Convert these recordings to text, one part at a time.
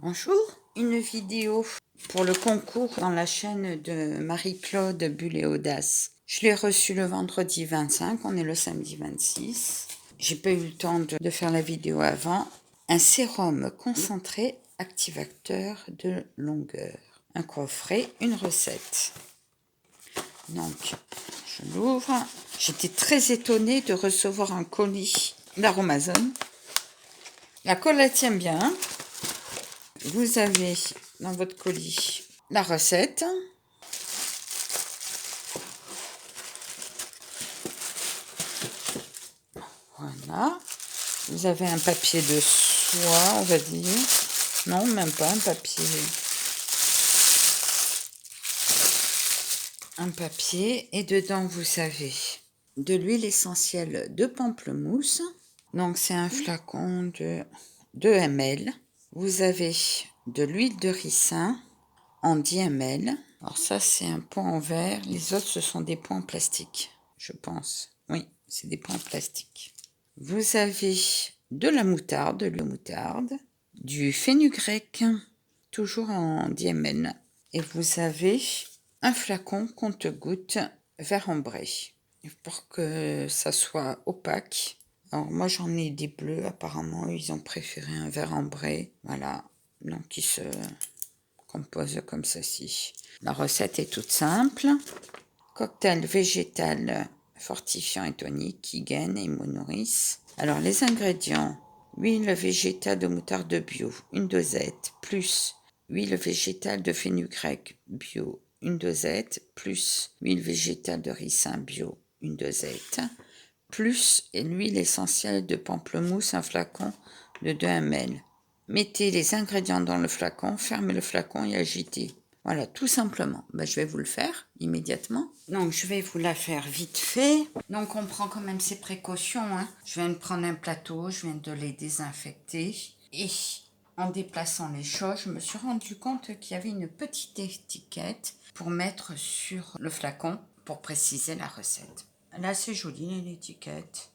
Bonjour, une vidéo pour le concours dans la chaîne de Marie-Claude Bulle Audace. Je l'ai reçu le vendredi 25, on est le samedi 26. J'ai pas eu le temps de faire la vidéo avant. Un sérum concentré activateur de longueur. Un coffret, une recette. Donc, je l'ouvre. J'étais très étonnée de recevoir un colis d'Aromazone. La colle, elle tient bien. Vous avez dans votre colis la recette. Voilà. Vous avez un papier de soie, on va dire. Non, même pas un papier. Un papier. Et dedans, vous avez de l'huile essentielle de pamplemousse. Donc, c'est un flacon de 2 ml. Vous avez de l'huile de ricin en 10 ml. Alors ça, c'est un pot en verre. Les autres, ce sont des pots en plastique, je pense. Oui, c'est des pots en plastique. Vous avez de la moutarde, de la moutarde, du fenugrec, toujours en 10 ml. Et vous avez un flacon compte-gouttes vert ambré. Pour que ça soit opaque. Alors moi, j'en ai des bleus, apparemment. Ils ont préféré un vert ambré. Voilà. Donc, ils se compose comme ceci. La recette est toute simple. Cocktail végétal fortifiant et tonique qui gaine et nourrissent. Alors les ingrédients: huile végétale de moutarde bio, une dosette, plus huile végétale de fenugrec bio, une dosette, plus huile végétale de ricin bio, une dosette, plus l'huile essentielle de pamplemousse, un flacon de 2 ml. Mettez les ingrédients dans le flacon, fermez le flacon et agitez. Voilà, tout simplement. Je vais vous le faire immédiatement. Donc, je vais vous la faire vite fait. Donc, on prend quand même ses précautions, hein. Je viens de prendre un plateau, je viens de les désinfecter. Et en déplaçant les choses, je me suis rendu compte qu'il y avait une petite étiquette pour mettre sur le flacon pour préciser la recette. Là, c'est joli, l'étiquette.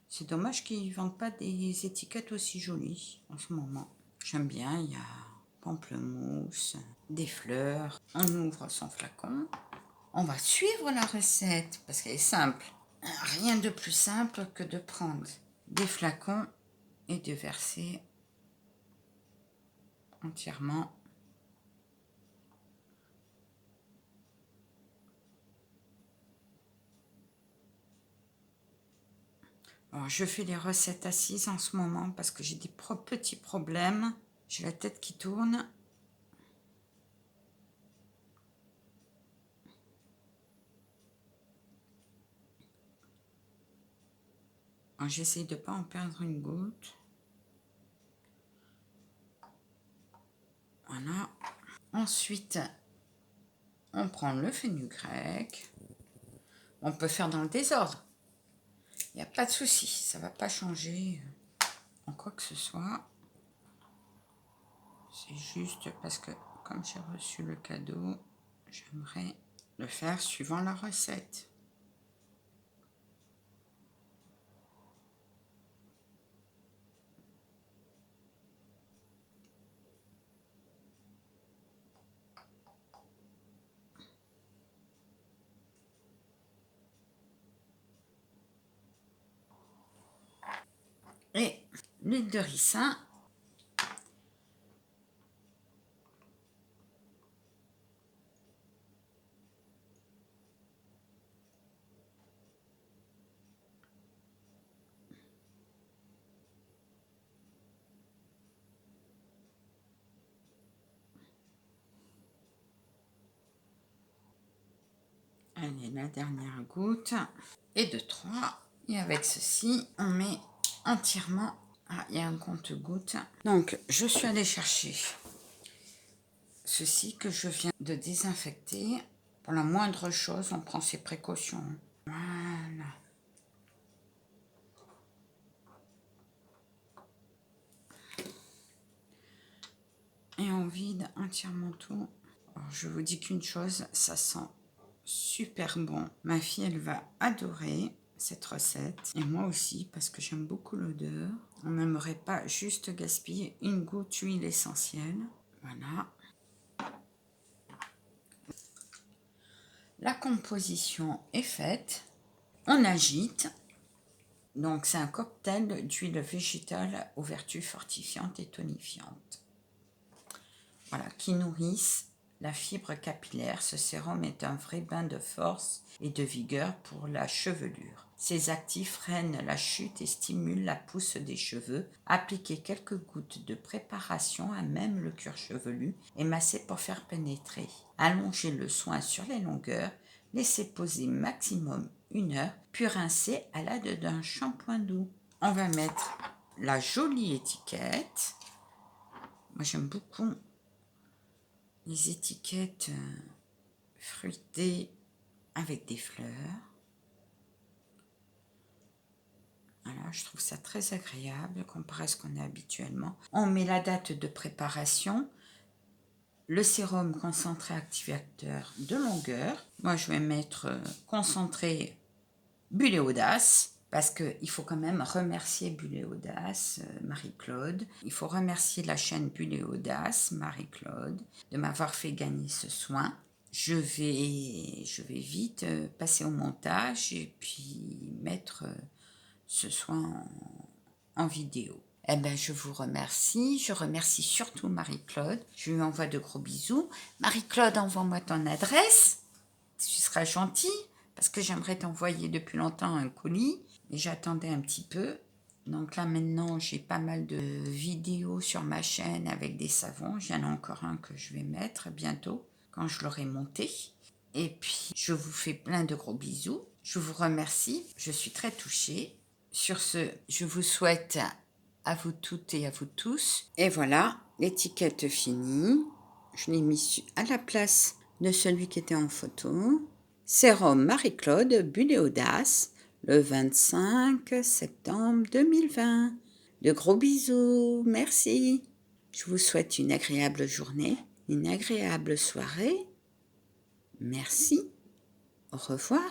C'est dommage qu'ils ne vendent pas des étiquettes aussi jolies en ce moment. J'aime bien, il y a pamplemousse, des fleurs. On ouvre son flacon. On va suivre la recette parce qu'elle est simple. Rien de plus simple que de prendre des flacons et de verser entièrement. Alors, je fais les recettes assises en ce moment parce que j'ai des petits problèmes. J'ai la tête qui tourne. J'essaye de ne pas en perdre une goutte. Voilà. Ensuite, on prend le fenugrec. On peut faire dans le désordre. Il n'y a pas de souci. Ça ne va pas changer en quoi que ce soit. C'est juste parce que comme j'ai reçu le cadeau, j'aimerais le faire suivant la recette. Et l'huile de ricin. Allez, la dernière goutte. Et de 3. Et avec ceci, on met entièrement. Ah, il y a un compte-gouttes. Donc, je suis allée chercher ceci que je viens de désinfecter. Pour la moindre chose, on prend ses précautions. Voilà. Et on vide entièrement tout. Alors, je vous dis qu'une chose, ça sent super bon. Ma fille, elle va adorer. cette recette. Et moi aussi, parce que j'aime beaucoup l'odeur. On n'aimerait pas juste gaspiller une goutte d'huile essentielle. Voilà. La composition est faite. On agite. Donc, c'est un cocktail d'huile végétale aux vertus fortifiantes et tonifiantes. Voilà, qui nourrissent la fibre capillaire. Ce sérum est un vrai bain de force et de vigueur pour la chevelure. Ces actifs freinent la chute et stimulent la pousse des cheveux. Appliquez quelques gouttes de préparation à même le cuir chevelu et massez pour faire pénétrer. Allongez le soin sur les longueurs. Laissez poser maximum 1 heure, puis rincez à l'aide d'un shampoing doux. On va mettre la jolie étiquette. Moi, j'aime beaucoup les étiquettes fruitées avec des fleurs. Voilà, je trouve ça très agréable comparé à ce qu'on a habituellement. On met la date de préparation, le sérum concentré activateur de longueur. Moi, je vais mettre concentré Bulle et Audace, parce qu'il faut quand même remercier Bulle et Audace, Marie-Claude. Il faut remercier la chaîne Bulle et Audace, Marie-Claude, de m'avoir fait gagner ce soin. Je vais vite passer au montage et puis mettre ce soin en vidéo. Eh bien, je vous remercie. Je remercie surtout Marie-Claude. Je lui envoie de gros bisous. Marie-Claude, envoie-moi ton adresse. Tu seras gentille, parce que j'aimerais t'envoyer depuis longtemps un colis, mais j'attendais un petit peu. Donc là, maintenant, j'ai pas mal de vidéos sur ma chaîne avec des savons. Il y en a encore un que je vais mettre bientôt, quand je l'aurai monté. Et puis, je vous fais plein de gros bisous. Je vous remercie. Je suis très touchée. Sur ce, je vous souhaite à vous toutes et à vous tous. Et voilà, l'étiquette finie. Je l'ai mis à la place de celui qui était en photo. Sérum Marie-Claude Bulle et Audace, le 25 septembre 2020. De gros bisous, merci. Je vous souhaite une agréable journée, une agréable soirée. Merci. Au revoir.